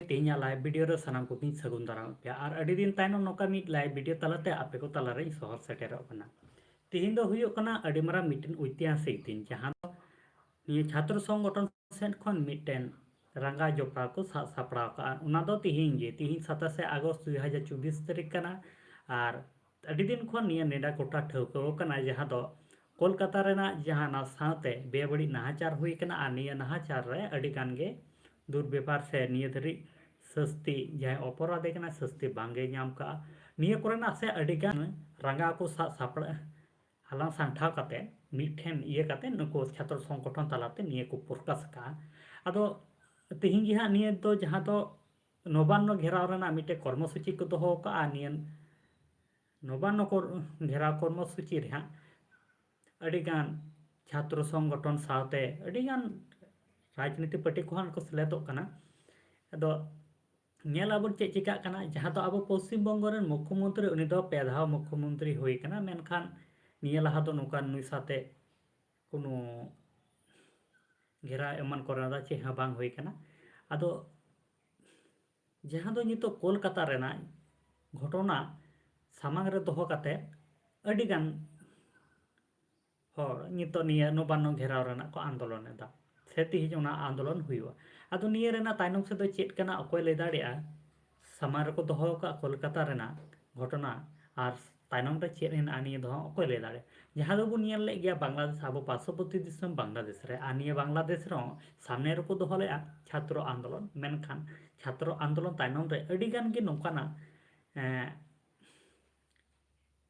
तेज live video रे सानाम को मी सगुन दाराम पे और अड़ी दिन तायनम नोका मी लाइव वीडियो तलाते आपे को तलारे सहर सेटेरोग कना तेहिं दो हुयो कना अड़ी मारा मिटन ऐतिहासिक दिन जहां निये छात्र संगठन सेन खन मिटन रंगा जोपड़ा को सापड़ा का उना दो तेहिं गे तेहिं 27 अगस्त 2024 तारीख कना और अड़ी दिन खन निये नेडा कोटा ठौको कना जहां दो कोलकाता रेना जहां ना साथे बेबड़ी नाहाचार हुई कना और निये नाहाचार रे अड़ी गान गे दुर्व्यवहार से निये धरी सस्ती जहाँ अपराधे कना सस्ती बांगे नाम का निये कोरेना से अड़ीगान रंगा को सापड़ा हालां सांठाव काते मिठेन इये काते नुको छात्र संगठन तलाते निये को प्रकाश का अदो तेहिं गे हां निये दो जहां दो नवान्न घेराव रेना मिटे कर्मसूची को दोहो का निये नवान्न को घेराव कर्मसूची रे हां अड़ीगान छात्र संगठन साथे अड़ीगान राजनीति पार्टी को हां को सेलेदोग कना अदो नेलाबन चे चिका कना जहां तो अब पश्चिम बंग रेन मुख्यमंत्री उनी दो पेधाव मुख्यमंत्री हुई कना मेनखान निये लहा दो नुका नुई साथे कोनो घेरा एमन करना चे हाँ बांग हुई कना अदो जहां दो नितो कोलकाता रेना घटना सामांग रे दोहो काते अडिगान हर नितो निये नवान्न घेराव रेना को आंदोलन एदा से तिहिं ओना आंदोलन हुआ अदो निये रेना तायनम से दो चेत कना अकोय लay दाड़ेया सामान रे को दोहो का कोलकाता रेना घटना और तायनम रे चेत हेना निये दो अकोय लay दाड़े जहां दो बुन नेल ले गया बांग्लादेश आबो पार्श्ववर्ती दिसम बांग्लादेश रे आ निये बांग्लादेश रो सामने रे को दोहो लेया छात्र आंदोलन मेनखान छात्र आंदोलन तायनम रे अडिगान गे नोकाना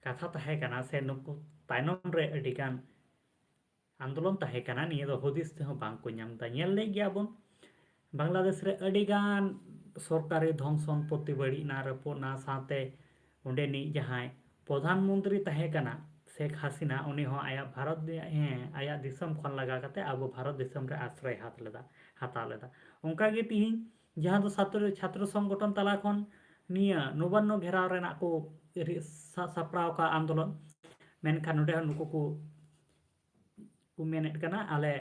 कथा तहे कना से नुकु तायनम रे अडिगान आंदोलन तहे कना निये दो हुदिस ते बांग को नामदा नेल ले गया बन बांग्लादेश रे अडिगान सरकारी धन सम्पत्ति बड़ी ना रपो ना साथे उंडेनी जहां प्रधानमंत्री तहे कना शेख हसीना उनी हो आया भारत आया दिसम खन लगा कते अब भारत दिसम रे आश्रय हाता लेदा उनका गे तिहिं जहां दो छात्र संगठन तला खन निया नवान्न घेराव रेना को सापड़ाव का आंदोलन मेनखान नोडे नुको को मेनेट कना आले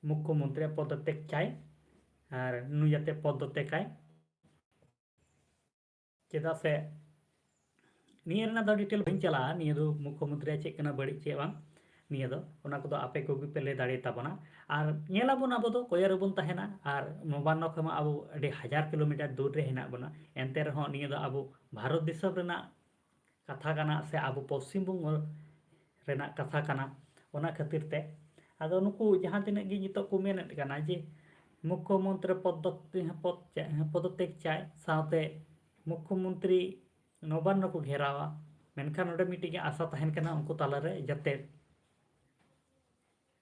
मुख्यमंत्री पदत्याग चाय और नुई जाते पदत्याग चेदा से निये रेना दो डिटेल बइन चला निये दो मुख्यमंत्री चेक कना बड़ी चे बांग निये दो ओना को दो आपे को पे ले दाड़े ताबना और नेलाबन अब दो कोयर बन तहेना और नवान्न खमा अब अडी 1000 किलोमीटर दूर रे हेना बना एनते रहो निये दो अब भारत दिसम रेना कथा कना से अब पश्चिम बंग रेना कथा कना ओना खातिर ते आदो नुकु जहां तिने गे नितो को मेनेट कना जे मुख्यमंत्री पदत्याग चाय साथे मुख्यमंत्री नवान्न को घेरावा मेनखान नोडे मिटिंग आशा तहन कना उनको तालारे जाते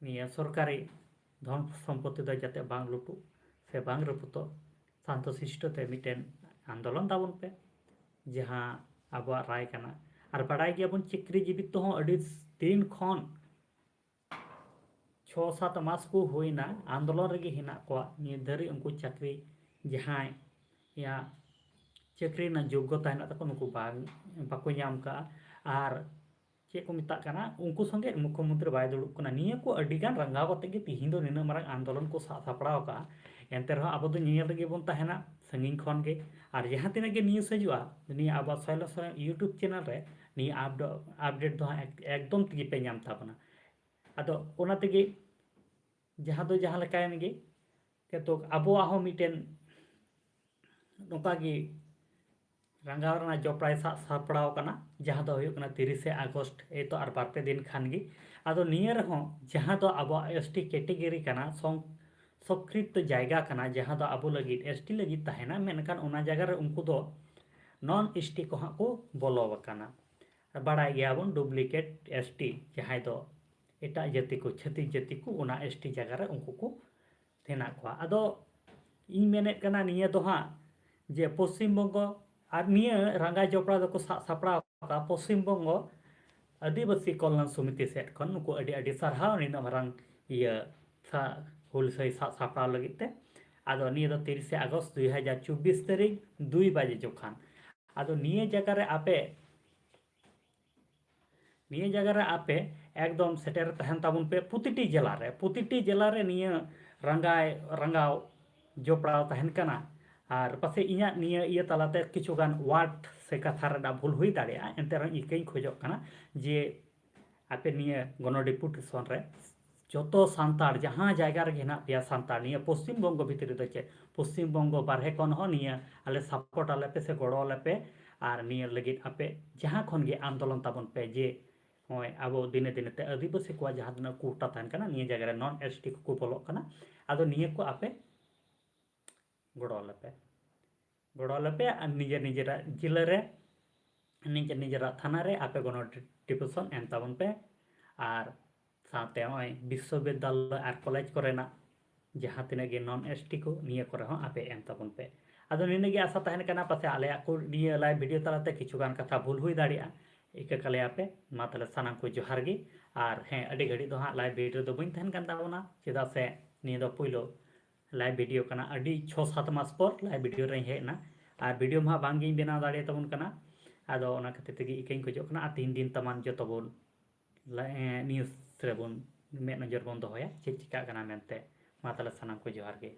निया सरकारी धन सम्पत्ति दो जाते बांग लुटू से बांग रपुतो शांतशिष्ट ते मिटेन आंदोलन ताबन पे जहां आबो राय कना और बड़ाई गया बन चक्री जीवित तो अड़ी दिन खन 6-7 मास को होइना आंदोलन रेगे हेना को निये धरी उनको चाकरी जहां या चाकरी ना योग्यता हेना तको नुको बाको नाम का और चे को मिता कना उनको संगे मुख्यमंत्री बाय दुड़ुब कना निये को अडिगान रंगाव कते गे तिहिं दो निना मारंग आंदोलन को सापड़ाव का एनते रहो अब दो निये रेगे बन तहेना संगिन खन गे और जहां तिना गे न्यूज़ हजुआ निये अब सोयल यूट्यूब चैनल रे निये अपडेट दो एकदम तगे पे नाम ताबना अदो ओना तगे जहां दो जहां लेकायन गे के तो अबोआ हो मिटेन नोका गे रंगाव रेना जोपड़ाय सापड़ाव कना जहां दो हुयो कना 30 अगस्त ए तो और बारपे दिन खान गे आदो निये रहो जहां दो अब एसटी कैटेगरी कना संस्कृत जायगा कना जहां दो अब लगी एसटी लगी तहेना मेनखान ओना जगह रे उनको दो नॉन एसटी को हां को बोलो कना बड़ाई गया बन डुप्लीकेट एसटी जहां दो एटा जाति को छत्तीस जाति को ओना एसटी जगह रे उनको को थेना को आदो इन मेनेट कना निये दो हां जे पश्चिम बंग और निये रंगा जोपड़ा दो को सापड़ा का पश्चिम बंग आदिवासी कल्याण समिति सेट खन नुको अडी अडी सारहाव निना मारंग इया हुल सही सापड़ा लगिते आदो निये दो 30 अगस्त 2024 तारीख 2 बजे जोखान आदो निये जगह रे आपे एकदम सेटर तहन ताबुन पे प्रतिटी जिला रे निये रंगाव जोपड़ा तहन कना ᱟᱨ ᱯᱟᱥᱮᱡ ᱤᱧᱟᱹᱜ ᱱᱤᱭᱟᱹ ᱤᱭᱟᱹ ᱛᱟᱞᱟᱛᱮ ᱠᱤᱪᱷᱩᱜᱟᱱ ᱳᱣᱟᱨᱰ ᱥᱮ ᱠᱟᱛᱷᱟ ᱨᱮᱱᱟᱜ ᱵᱷᱩᱞ ᱦᱩᱭ ᱫᱟᱲᱮᱭᱟᱜᱼᱟ, ᱮᱱᱛᱮ ᱨᱮᱦᱚᱸ ᱤᱠᱟᱹᱧ ᱠᱷᱚᱡᱚᱜ ᱠᱟᱱᱟ ᱡᱮ ᱟᱯᱮ ᱱᱤᱭᱟᱹ ᱜᱚᱱᱚᱰᱮᱯᱩᱴᱮᱥᱚᱱ ᱨᱮ ᱡᱚᱛᱚ ᱥᱟᱱᱛᱟᱲ ᱡᱟᱦᱟᱸ ᱡᱟᱭᱜᱟ ᱨᱮᱜᱮ ᱦᱮᱱᱟᱜ ᱯᱮᱭᱟ ᱥᱟᱱᱛᱟᱲ, ᱱᱤᱭᱟᱹ ᱯᱚᱥᱪᱤᱢ ᱵᱚᱝᱜᱚ ᱵᱷᱤᱛᱨᱤ ᱨᱮᱫᱚ ᱪᱮᱫ ᱯᱚᱥᱪᱤᱢ ᱵᱚᱝᱜᱚ ᱵᱟᱨᱦᱮ ᱠᱷᱚᱱ ᱦᱚᱸ ᱱᱤᱭᱟᱹ ᱟᱞᱮ ᱥᱟᱯᱳর্ট ᱟᱞᱮ ᱯᱮ ᱥᱮ ᱜᱚᱲᱚ ᱟᱞᱮ ᱯᱮ, ᱟᱨ ᱱᱤᱭᱟᱹ ᱞᱟᱹᱜᱤᱫ ᱟᱯᱮ ᱡᱟᱦᱟᱸ ᱠᱷᱚᱱ ᱜᱮ ᱟᱱᱫᱳᱞᱚᱱ ᱛᱟᱵᱚᱱ ᱯᱮ ᱡᱮ ᱱᱚᱜᱼᱚᱭ ᱟᱵᱚ ᱫᱤᱱᱮ ᱫᱤᱱᱮ ᱛᱮ ᱟᱹᱫᱤᱵᱟᱹᱥᱤ ᱠᱚᱣᱟᱜ ᱡᱟᱦᱟᱸ ᱛᱤᱱᱟᱹᱜ ᱠᱳᱴᱟ ᱛᱟᱦᱮᱱ ᱠᱟᱱᱟ ᱱᱤᱭᱟᱹ ᱡᱟᱭᱜᱟ ᱨᱮ ᱱᱚᱱ ᱮᱥᱴᱤ ᱠᱚᱠᱚ ᱵᱚᱞᱚᱜ ᱠᱟᱱᱟ, ᱟᱫᱚ ᱱᱤᱭᱟᱹ ᱠᱚ ᱟᱯᱮ ᱜᱚᱲᱚ ᱟᱞᱮ ᱯᱮ, ᱜᱚᱲᱚ ᱟᱞᱮ ᱯᱮ ᱟᱨ ᱱᱤᱡᱮᱨᱟᱜ ᱡᱮᱞᱟ ᱨᱮ ᱱᱤᱡᱮᱨᱟᱜ ᱛᱷᱟᱱᱟ ᱨᱮ ᱟᱯᱮ গᱚᱱᱚᱰᱤᱯᱩᱴᱮᱥᱚᱱ ᱮᱢ ᱛᱟᱵᱚᱱ ᱯᱮ, ᱟᱨ ᱥᱟᱶᱛᱮ ᱱᱚᱜᱼᱚᱭ ᱵᱤᱥᱥᱚ ᱵᱤᱫᱽᱫᱟᱞᱚᱭ ᱟᱨ ᱠᱚᱞᱮᱡᱽ ᱠᱚᱨᱮᱱᱟᱜ ᱡᱟᱦᱟᱸ ᱛᱤᱱᱟᱹᱜ ᱜᱮ ᱱᱚᱱ ᱮᱥᱴᱤ ᱠᱚ ᱱᱤᱭᱟᱹ ᱠᱚᱨᱮ ᱦᱚᱸ ᱟᱯᱮ ᱮᱢ ᱛᱟᱵᱚᱱ ᱯᱮ᱾ ᱟᱫᱚ ᱱᱤᱱᱟᱹᱜᱮ ᱟᱥᱟ ᱛᱟᱦᱮᱱ ᱠᱟᱱᱟ, ᱯᱟᱥᱮ ᱟᱞᱮᱭᱟᱜ ᱠᱚ ᱱᱤᱭᱟᱹ ᱞᱟᱭᱤᱵᱷ ᱵᱷᱤᱰᱤᱭᱳ ᱛᱟᱞᱟᱛᱮ ᱠᱤᱪᱷᱩᱜᱟᱱ ᱠᱟᱛᱷᱟ ᱵᱷᱩᱞ ᱦᱩᱭ ᱫᱟᱲᱮᱭᱟᱜᱼᱟ, ᱤᱠᱟᱹ ᱠᱟᱞᱮᱭᱟᱯᱮ᱾ ᱢᱟ ᱛᱟᱦᱚᱞᱮ ᱥᱟᱱᱟᱢ ᱠᱚ ᱡᱚᱦᱟᱨ ᱜᱮ, ᱟᱨ ᱦᱮᱸ ᱟᱹᱰᱤ ᱜᱷᱟᱹᱲᱤᱡ ᱫᱚ ᱦᱟᱸᱜ ᱞᱟᱭᱤᱵᱷ ᱵᱷᱤᱰᱤᱭᱳ ᱫᱚ ᱵᱟᱹᱧ ᱛᱟᱦᱮᱱ ᱠᱟᱱ ᱛᱟᱵᱚᱱᱟ, ᱪᱮᱫᱟᱜ ᱥᱮ ᱱᱤᱭᱟᱹ ᱫᱚ ᱯᱳᱭᱞᱳ ᱞᱟᱭᱤᱵᱷ ᱵᱷᱤᱰᱤᱭᱳ ᱠᱟᱱᱟ, ᱟᱹᱰᱤ 6-7 ᱢᱟᱥ ᱯᱚᱨ ᱞᱟᱭᱤᱵᱷ ᱵᱷᱤᱰᱤᱭᱳ ᱨᱮᱧ ᱦᱮᱡ ᱮᱱᱟ, ᱟᱨ ᱵᱷᱤᱰᱤᱭᱳ ᱢᱟ ᱵᱟᱝᱜᱤᱧ ᱵᱮᱱᱟᱣ ᱫᱟᱲᱮᱭᱟᱛᱟᱵᱚᱱ ᱠᱟᱱᱟ, ᱟᱫᱚ ᱚᱱᱟ ᱠᱷᱟᱹᱛᱤᱨ ᱛᱮᱜᱮ ᱤᱠᱟᱹᱧ ᱠᱷᱚᱡᱚᱜ ᱠᱟᱱᱟ, ᱟᱨ 3 ᱫᱤᱱ ᱛᱟᱢᱟᱱ ᱡᱚᱛᱚ ᱵᱚᱱ ᱱᱤᱭᱩᱡᱽ ᱨᱮᱵᱚᱱ ᱢᱮᱫ ᱱᱚᱡᱚᱨ ᱵᱚᱱ ᱫᱚᱦᱚᱭᱟ ᱪᱮᱫ ᱪᱤᱠᱟᱹᱜ ᱠᱟᱱᱟ ᱢᱮᱱᱛᱮ᱾ ᱢᱟ ᱛᱟᱦᱚᱞᱮ ᱥᱟᱱᱟᱢ ᱠᱚ ᱡᱚᱦᱟᱨ ᱜᱮ᱾